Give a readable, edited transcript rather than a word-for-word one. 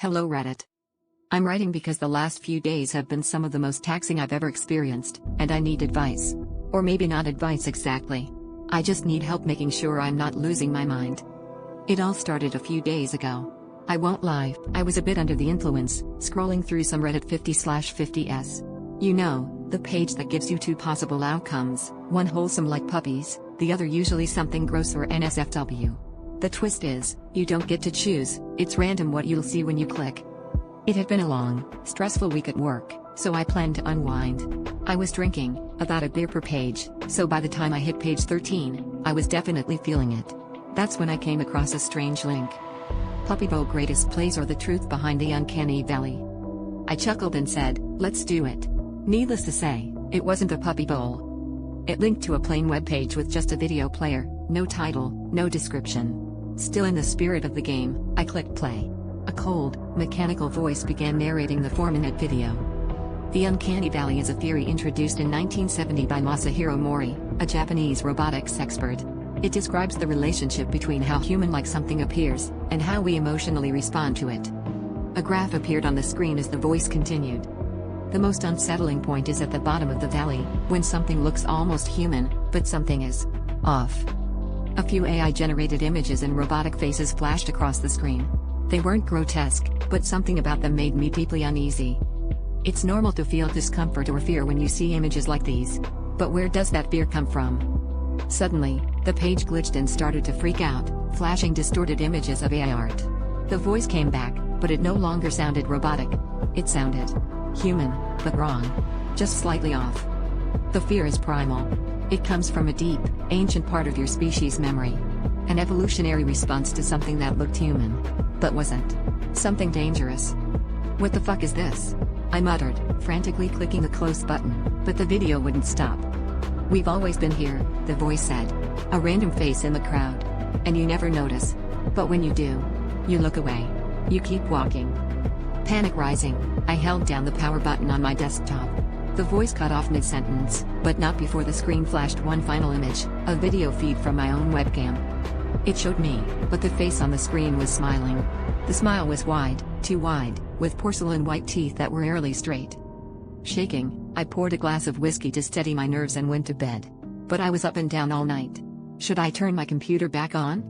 Hello Reddit. I'm writing because the last few days have been some of the most taxing I've ever experienced, and I need advice. Or maybe not advice exactly. I just need help making sure I'm not losing my mind. It all started a few days ago. I won't lie, I was a bit under the influence, scrolling through some Reddit 50/50s. You know, the page that gives you two possible outcomes, one wholesome like puppies, the other usually something gross or NSFW. The twist is, you don't get to choose, it's random what you'll see when you click. It had been a long, stressful week at work, so I planned to unwind. I was drinking, about a beer per page, so by the time I hit page 13, I was definitely feeling it. That's when I came across a strange link. Puppy Bowl Greatest Plays or the Truth Behind the Uncanny Valley. I chuckled and said, let's do it. Needless to say, it wasn't a puppy bowl. It linked to a plain web page with just a video player, no title, no description. Still in the spirit of the game, I clicked play. A cold, mechanical voice began narrating the 4-minute video. The Uncanny Valley is a theory introduced in 1970 by Masahiro Mori, a Japanese robotics expert. It describes the relationship between how human-like something appears, and how we emotionally respond to it. A graph appeared on the screen as the voice continued. The most unsettling point is at the bottom of the valley, when something looks almost human, but something is off. A few AI-generated images and robotic faces flashed across the screen. They weren't grotesque, but something about them made me deeply uneasy. It's normal to feel discomfort or fear when you see images like these. But where does that fear come from? Suddenly, the page glitched and started to freak out, flashing distorted images of AI art. The voice came back, but it no longer sounded robotic. It sounded human, but wrong. Just slightly off. The fear is primal. It comes from a deep, ancient part of your species' memory. An evolutionary response to something that looked human. But wasn't. Something dangerous. What the fuck is this? I muttered, frantically clicking the close button, but the video wouldn't stop. We've always been here, the voice said. A random face in the crowd. And you never notice. But when you do, you look away. You keep walking. Panic rising, I held down the power button on my desktop. The voice cut off mid-sentence, but not before the screen flashed one final image, a video feed from my own webcam. It showed me, but the face on the screen was smiling. The smile was wide, too wide, with porcelain white teeth that were eerily straight. Shaking, I poured a glass of whiskey to steady my nerves and went to bed. But I was up and down all night. Should I turn my computer back on?